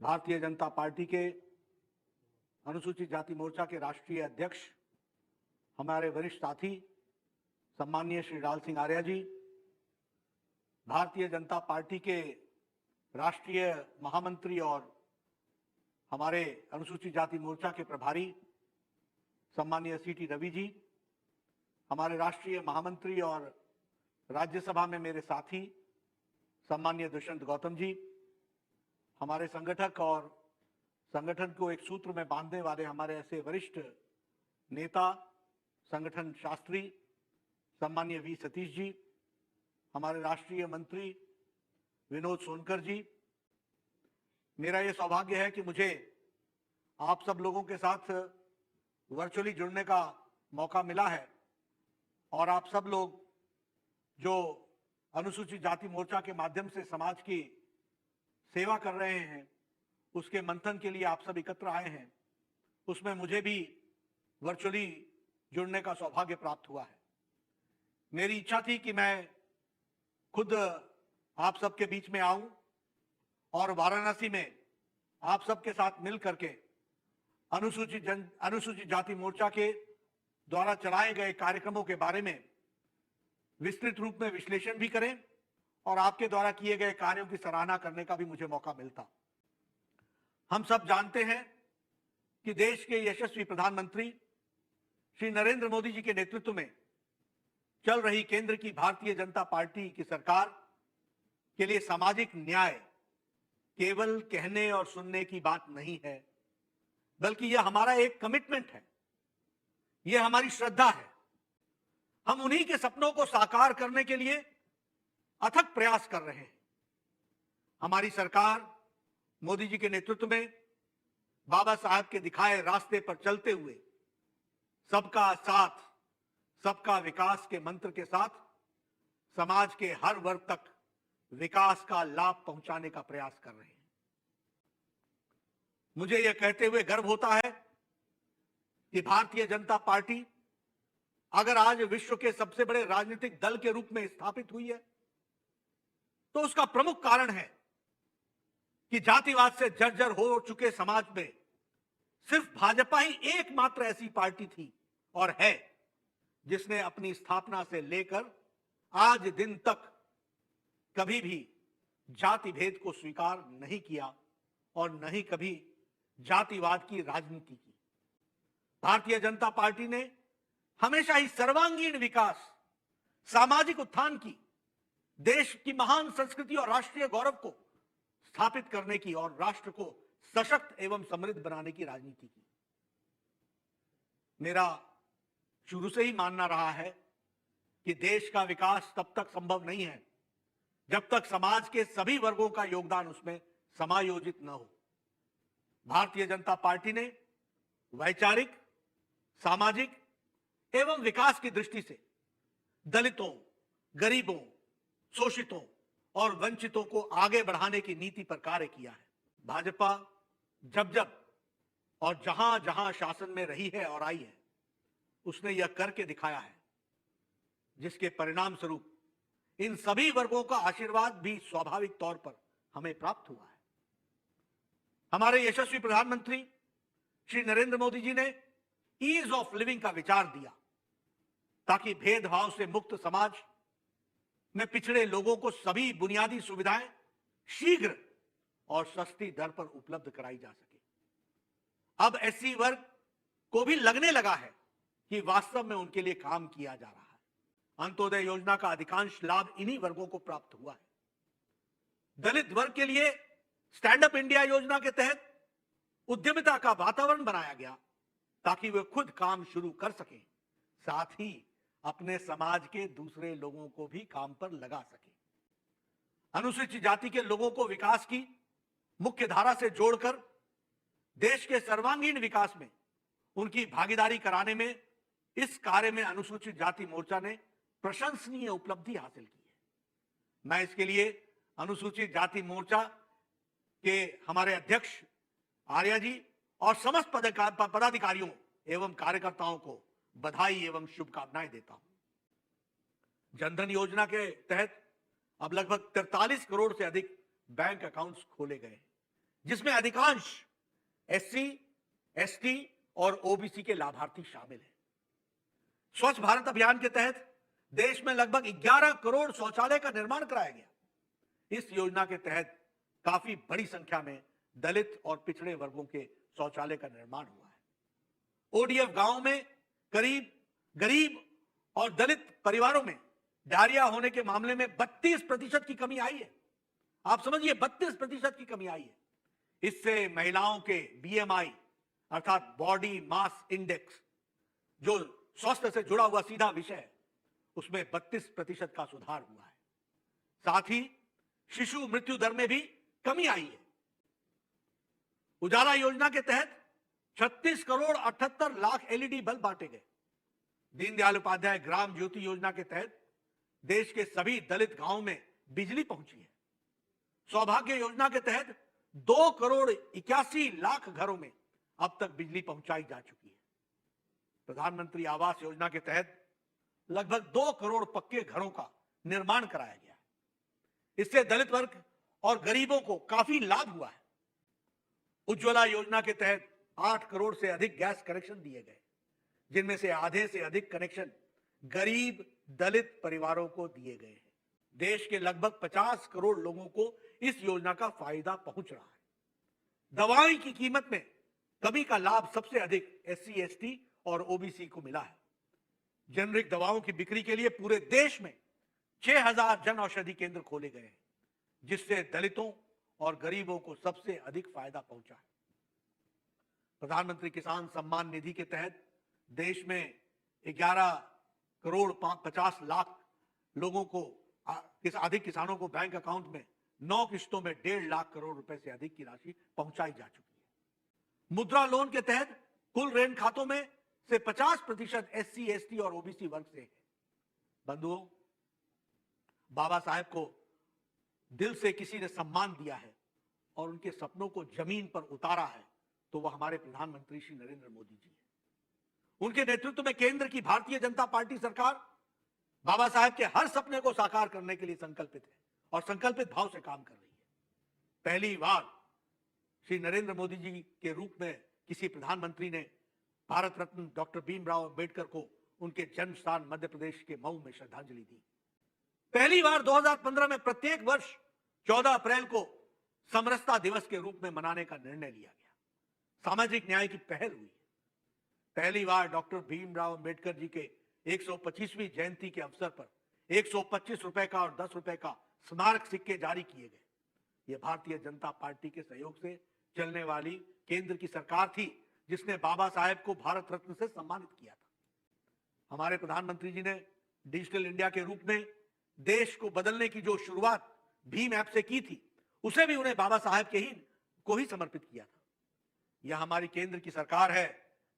Bharatiya Janata party के अनुसूचित जाति मोर्चा के राष्ट्रीय अध्यक्ष, हमारे वरिष्ठ साथी सम्माननीय श्री लाल सिंह आर्या जी, भारतीय जनता पार्टी के राष्ट्रीय महामंत्री और हमारे अनुसूचित जाति मोर्चा के प्रभारी सम्माननीय सीटी रवि जी, हमारे राष्ट्रीय महामंत्री और राज्यसभा में मेरे साथी सम्माननीय दुष्यंत गौतम जी, हमारे संगठक और संगठन को एक सूत्र में बांधने वाले हमारे ऐसे वरिष्ठ नेता संगठन शास्त्री सम्माननीय वी सतीश जी, हमारे राष्ट्रीय मंत्री विनोद सोनकर जी। मेरा यह सौभाग्य है कि मुझे आप सब लोगों के साथ वर्चुअली जुड़ने का मौका मिला है और आप सब लोग जो अनुसूचित जाति मोर्चा के माध्यम से समाज की सेवा कर रहे हैं, उसके मंथन के लिए आप सब एकत्र आए हैं, उसमें मुझे भी वर्चुअली जुड़ने का सौभाग्य प्राप्त हुआ है। मेरी इच्छा थी कि मैं खुद आप सबके बीच में आऊं और वाराणसी में आप सबके साथ मिल करके अनुसूचित जाति मोर्चा के द्वारा चलाए गए कार्यक्रमों के बारे में विस्तृत रूप में विश्लेषण भी करें और आपके द्वारा किए गए कार्यों की सराहना करने का भी मुझे मौका मिलता। हम सब जानते हैं कि देश के यशस्वी प्रधानमंत्री श्री नरेंद्र मोदी जी के नेतृत्व में चल रही केंद्र की भारतीय जनता पार्टी की सरकार के लिए सामाजिक न्याय केवल कहने और सुनने की बात नहीं है, बल्कि यह हमारा एक कमिटमेंट है, यह हमारी श्रद्धा है। हम उन्हीं के सपनों को साकार करने के लिए अथक प्रयास कर रहे हैं। हमारी सरकार मोदी जी के नेतृत्व में बाबा साहब के दिखाए रास्ते पर चलते हुए सबका साथ सबका विकास के मंत्र के साथ समाज के हर वर्ग तक विकास का लाभ पहुंचाने का प्रयास कर रहे हैं। मुझे यह कहते हुए गर्व होता है कि भारतीय जनता पार्टी अगर आज विश्व के सबसे बड़े राजनीतिक दल के रूप में स्थापित हुई है, तो उसका प्रमुख कारण है कि जातिवाद से जर्जर हो चुके समाज में सिर्फ भाजपा ही एकमात्र ऐसी पार्टी थी और है जिसने अपनी स्थापना से लेकर आज दिन तक कभी भी जाति भेद को स्वीकार नहीं किया और न ही कभी जातिवाद की राजनीति की। भारतीय जनता पार्टी ने हमेशा ही सर्वांगीण विकास, सामाजिक उत्थान की, देश की महान संस्कृति और राष्ट्रीय गौरव को स्थापित करने की और राष्ट्र को सशक्त एवं समृद्ध बनाने की राजनीति की। मेरा शुरू से ही मानना रहा है कि देश का विकास तब तक संभव नहीं है जब तक समाज के सभी वर्गों का योगदान उसमें समायोजित न हो। भारतीय जनता पार्टी ने वैचारिक, सामाजिक एवं विकास की दृष्टि से दलितों, गरीबों, शोषितों और वंचितों को आगे बढ़ाने की नीति पर कार्य किया है। भाजपा जब जब और जहां जहां शासन में रही है और आई है, उसने यह करके दिखाया है, जिसके परिणाम स्वरूप इन सभी वर्गों का आशीर्वाद भी स्वाभाविक तौर पर हमें प्राप्त हुआ है। हमारे यशस्वी प्रधानमंत्री श्री नरेंद्र मोदी जी ने ईज ऑफ लिविंग का विचार दिया ताकि भेदभाव से मुक्त समाज में पिछड़े लोगों को सभी बुनियादी सुविधाएं शीघ्र और सस्ती दर पर उपलब्ध कराई जा सके। अब एससी वर्ग को भी लगने लगा है कि वास्तव में उनके लिए काम किया जा रहा है। अंत्योदय योजना का अधिकांश लाभ इन्हीं वर्गों को प्राप्त हुआ है। दलित वर्ग के लिए स्टैंड अप इंडिया योजना के तहत उद्यमिता का वातावरण बनाया गया ताकि वे खुद काम शुरू कर सकें, साथ ही अपने समाज के दूसरे लोगों को भी काम पर लगा सके। अनुसूचित जाति के लोगों को विकास की मुख्य धारा से जोड़कर देश के सर्वांगीण विकास में उनकी भागीदारी कराने में इस कार्य में अनुसूचित जाति मोर्चा ने प्रशंसनीय उपलब्धि हासिल की है। मैं इसके लिए अनुसूचित जाति मोर्चा के हमारे अध्यक्ष आर्या जी और समस्त पदाधिकारियों एवं कार्यकर्ताओं को बधाई एवं शुभकामनाएं देता हूं। जनधन योजना के तहत अब लगभग 43 करोड़ से अधिक बैंक अकाउंट्स खोले गए, जिसमें अधिकांश एससी, एसटी और ओबीसी के लाभार्थी शामिल हैं। स्वच्छ भारत अभियान के तहत देश में लगभग 11 करोड़ शौचालय का निर्माण कराया गया। इस योजना के तहत काफी बड़ी संख्या में दलित और पिछड़े वर्गों के शौचालय का निर्माण हुआ है। ओडीएफ गांव में करीब गरीब और दलित परिवारों में डायरिया होने के मामले में 32% की कमी आई है। आप समझिए, 32% की कमी आई है। इससे महिलाओं के बीएमआई अर्थात बॉडी मास इंडेक्स, जो स्वास्थ्य से जुड़ा हुआ सीधा विषय है, उसमें 32% का सुधार हुआ है। साथ ही शिशु मृत्यु दर में भी कमी आई है। उजाला योजना के तहत 36 करोड़ 78 लाख एलईडी बल्ब बांटे गए। दीनदयाल उपाध्याय ग्राम ज्योति योजना के तहत देश के सभी दलित गांवों में बिजली पहुंची है। सौभाग्य योजना के तहत 2 करोड़ 81 लाख घरों में अब तक बिजली पहुंचाई जा चुकी है। प्रधानमंत्री आवास योजना के तहत लगभग 2 करोड़ पक्के घरों का निर्माण कराया गया है। इससे दलित वर्ग और गरीबों को काफी लाभ हुआ है। उज्ज्वला योजना के तहत 8 करोड़ से अधिक गैस कनेक्शन दिए गए, जिनमें से आधे से अधिक कनेक्शन गरीब दलित परिवारों को दिए गए हैं। देश के लगभग 50 करोड़ लोगों को इस योजना का फायदा पहुंच रहा है। दवाई की कीमत में कमी का लाभ सबसे अधिक एससी, एसटी और ओबीसी को मिला है। जेनरिक दवाओं की बिक्री के लिए पूरे देश में 6000 जन औषधि केंद्र खोले गए हैं, जिससे दलितों और गरीबों को सबसे अधिक फायदा पहुंचा है। प्रधानमंत्री किसान सम्मान निधि के तहत देश में 11 करोड़ 50 लाख लोगों को अधिक किसानों को बैंक अकाउंट में 9 किस्तों में 1.5 लाख करोड़ रुपए से अधिक की राशि पहुंचाई जा चुकी है। मुद्रा लोन के तहत कुल ऋण खातों में से 50% एससी, एसटी और ओबीसी वर्ग से है। बंधुओं, बाबा साहेब को दिल से किसी ने सम्मान दिया है और उनके सपनों को जमीन पर उतारा है, तो वह हमारे प्रधानमंत्री श्री नरेंद्र मोदी जी है। उनके नेतृत्व में केंद्र की भारतीय जनता पार्टी सरकार बाबा साहेब के हर सपने को साकार करने के लिए संकल्पित है और संकल्पित भाव से काम कर रही है। पहली बार श्री नरेंद्र मोदी जी के रूप में किसी प्रधानमंत्री ने भारत रत्न डॉक्टर भीमराव अंबेडकर को उनके जन्म स्थान मध्य प्रदेश के मऊ में श्रद्धांजलि दी। पहली बार 2015 में प्रत्येक वर्ष 14 अप्रैल को समरसता दिवस के रूप में मनाने का निर्णय लिया गया। सामाजिक न्याय की पहल हुई। पहली बार डॉक्टर भीमराव अंबेडकर जी के 125वीं जयंती के अवसर पर 125 रुपए का और 10 रुपए का स्मारक सिक्के जारी किए गए। यह भारतीय जनता पार्टी के सहयोग से चलने वाली केंद्र की सरकार थी, जिसने बाबा साहेब को भारत रत्न से सम्मानित किया था। हमारे प्रधानमंत्री जी ने डिजिटल इंडिया के रूप में देश को बदलने की जो शुरुआत भीम ऐप से की थी, उसे भी उन्हें बाबा साहेब को ही समर्पित किया था। यह हमारी केंद्र की सरकार है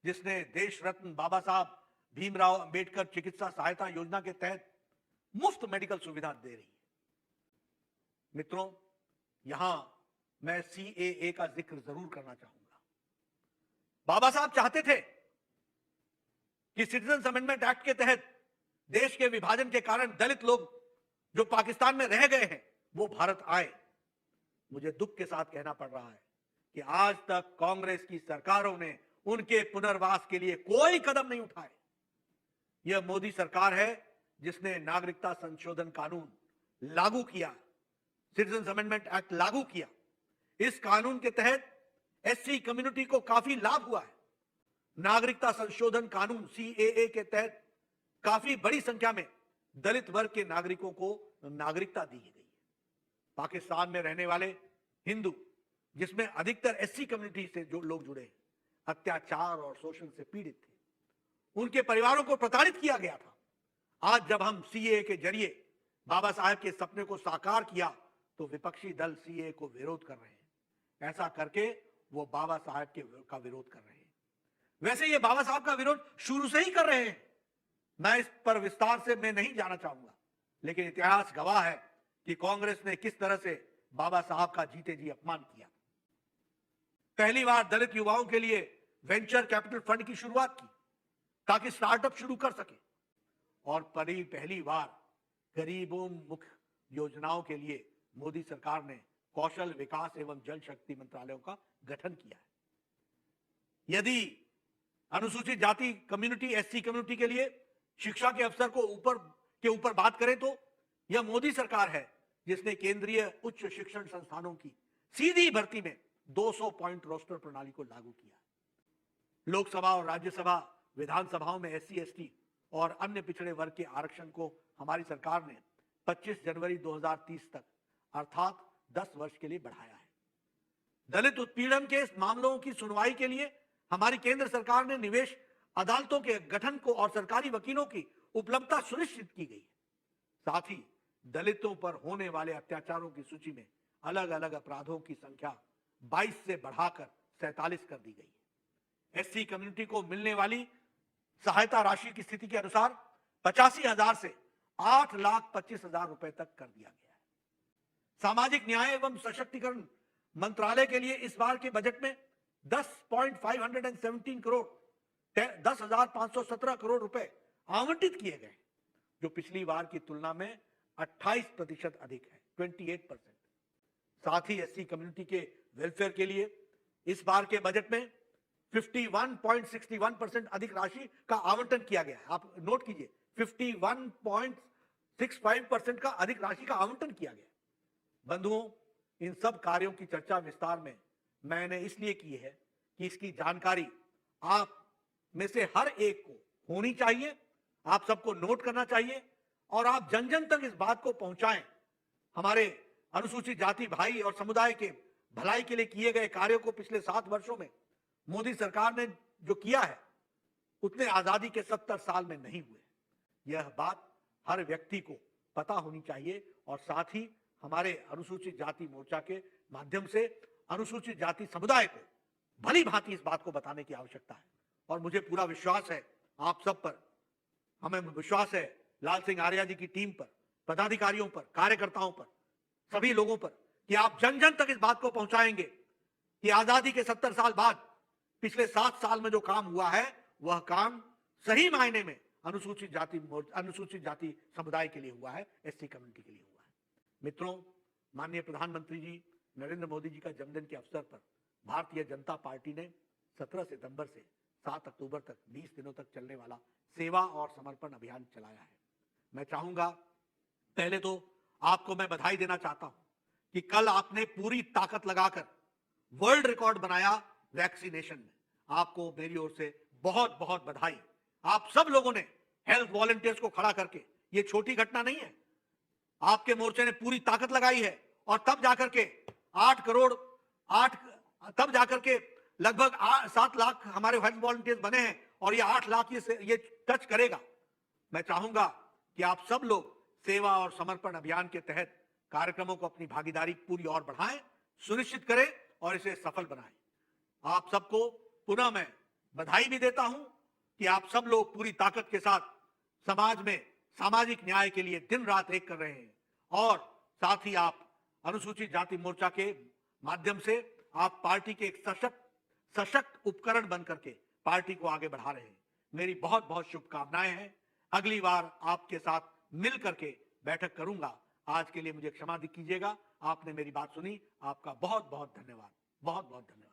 जिसने देश रत्न बाबा साहब भीमराव अंबेडकर चिकित्सा सहायता योजना के तहत मुफ्त मेडिकल सुविधा दे रही है। मित्रों, यहां मैं सीएए का जिक्र जरूर करना चाहूंगा। बाबा साहब चाहते थे कि सिटीजन अमेंडमेंट एक्ट के तहत देश के विभाजन के कारण दलित लोग जो पाकिस्तान में रह गए हैं वो भारत आए। मुझे दुख के साथ कहना पड़ रहा है कि आज तक कांग्रेस की सरकारों ने उनके पुनर्वास के लिए कोई कदम नहीं उठाए। यह मोदी सरकार है जिसने नागरिकता संशोधन कानून लागू किया, सिटीजन अमेंडमेंट एक्ट लागू किया। इस कानून के तहत एससी कम्युनिटी को काफी लाभ हुआ है। नागरिकता संशोधन कानून सीएए के तहत काफी बड़ी संख्या में दलित वर्ग के नागरिकों को नागरिकता दी गई है। पाकिस्तान में रहने वाले हिंदू, जिसमें अधिकतर एससी कम्युनिटी से जो लोग जुड़े हैं, अत्याचार और शोषण से पीड़ित थे। उनके परिवारों को प्रताड़ित किया गया था। आज जब हम सीएए के जरिए बाबा साहेब के सपने को साकार किया तो विपक्षी दल सीएए को विरोध कर रहे हैं। ऐसा करके वो बाबा साहेब का विरोध कर रहे हैं। वैसे ये बाबा साहब का विरोध शुरू से ही कर रहे हैं। मैं इस पर विस्तार से मैं नहीं जाना चाहूंगा, लेकिन इतिहास गवाह है कि कांग्रेस ने किस तरह से बाबा साहब का जीते जी अपमान किया। पहली बार दलित युवाओं के लिए वेंचर कैपिटल फंड की शुरुआत की ताकि स्टार्टअप शुरू कर सके, और पहली बार गरीबों मुख योजनाओं के लिए मोदी सरकार ने कौशल विकास एवं जल शक्ति मंत्रालयों का गठन किया है। यदि अनुसूचित जाति कम्युनिटी, एससी कम्युनिटी के लिए शिक्षा के अवसर को ऊपर बात करें तो यह मोदी सरकार है जिसने केंद्रीय उच्च शिक्षण संस्थानों की सीधी भर्ती में 200 पॉइंट रोस्टर प्रणाली को लागू किया। लोकसभा और राज्यसभा विधानसभाओं में एससी, एसटी और अन्य पिछड़े वर्ग के आरक्षण को हमारी सरकार ने 25 जनवरी 2030 तक अर्थात 10 वर्ष के लिए बढ़ाया है। दलित उत्पीड़न के मामलों की सुनवाई के लिए हमारी केंद्र सरकार ने निवेश अदालतों के गठन को और सरकारी वकीलों की उपलब्धता सुनिश्चित की गई है। साथ ही दलितों पर होने वाले अत्याचारों की सूची में अलग अलग अपराधों की संख्या 22 से बढ़ाकर 47 कर दी गई है। एससी कम्युनिटी को मिलने वाली सहायता राशि की स्थिति के अनुसार 85,000 से 8,25,000 रुपए तक कर दिया गया है। सामाजिक न्याय एवं सशक्तिकरण मंत्रालय के लिए इस बार के बजट में 10,517 करोड़ 10,517 करोड़ रुपए आवंटित किए गए, जो पिछली बार की तुलना में 28% अधिक है, 28%। साथ ही एससी कम्युनिटी के वेलफेयर के लिए इस बार के बजट में 51.61% अधिक राशि का आवंटन किया गया है। आप नोट कीजिए, 51.65% का अधिक राशि का आवंटन किया गया। बंधुओं, इन सब कार्यों की चर्चा विस्तार में मैंने इसलिए की है कि इसकी जानकारी आप में से हर एक को होनी चाहिए, आप सबको नोट करना चाहिए और आप जन जन तक इस बात को पहुंचाएं। हमारे अनुसूचित जाति भाई और समुदाय के भलाई के लिए किए गए कार्यों को पिछले 7 वर्षों में मोदी सरकार ने जो किया है उतने आजादी के 70 साल में नहीं हुए। यह बात हर व्यक्ति को पता होनी चाहिए और साथ ही हमारे अनुसूचित जाति मोर्चा के माध्यम से अनुसूचित जाति समुदाय को भली भांति इस बात को बताने की आवश्यकता है। और मुझे पूरा विश्वास है आप सब पर, हमें विश्वास है लाल सिंह आर्या जी की टीम पर, पदाधिकारियों पर, कार्यकर्ताओं पर, सभी लोगों पर कि आप जन जन तक इस बात को पहुंचाएंगे कि आजादी के 70 साल बाद पिछले 7 साल में जो काम हुआ है वह काम सही मायने में अनुसूचित जाति समुदाय के लिए हुआ है, एससी कम्युनिटी के लिए हुआ है। मित्रों, माननीय प्रधानमंत्री जी नरेंद्र मोदी जी का जन्मदिन के अवसर पर भारतीय जनता पार्टी ने 17 सितंबर से 7 अक्टूबर तक 20 दिनों तक चलने वाला सेवा और समर्पण अभियान चलाया है। मैं चाहूंगा, पहले तो आपको मैं बधाई देना चाहता हूं कि कल आपने पूरी ताकत लगाकर वर्ल्ड रिकॉर्ड बनाया वैक्सीनेशन में। आपको मेरी ओर से बहुत बहुत बधाई। आप सब लोगों ने हेल्थ वॉलंटियर्स को खड़ा करके, ये छोटी घटना नहीं है, आपके मोर्चे ने पूरी ताकत लगाई है और तब जाकर के 8 करोड़ तब जाकर के लगभग 7 लाख हमारे हेल्थ वॉलंटियर्स बने हैं और ये 8 लाख ये टच करेगा। मैं चाहूंगा कि आप सब लोग सेवा और समर्पण अभियान के तहत कार्यक्रमों को अपनी भागीदारी पूरी और बढ़ाएं, सुनिश्चित करें और इसे सफल बनाएं। आप सबको पुनः मैं बधाई भी देता हूं कि आप सब लोग पूरी ताकत के साथ समाज में सामाजिक न्याय के लिए दिन रात एक कर रहे हैं और साथ ही आप अनुसूचित जाति मोर्चा के माध्यम से आप पार्टी के एक सशक्त उपकरण बनकर के पार्टी को आगे बढ़ा रहे हैं। मेरी बहुत बहुत शुभकामनाएं हैं। अगली बार आपके साथ मिल करके बैठक करूंगा। आज के लिए मुझे क्षमा कीजिएगा। आपने मेरी बात सुनी, आपका बहुत बहुत धन्यवाद, बहुत बहुत धन्यवाद।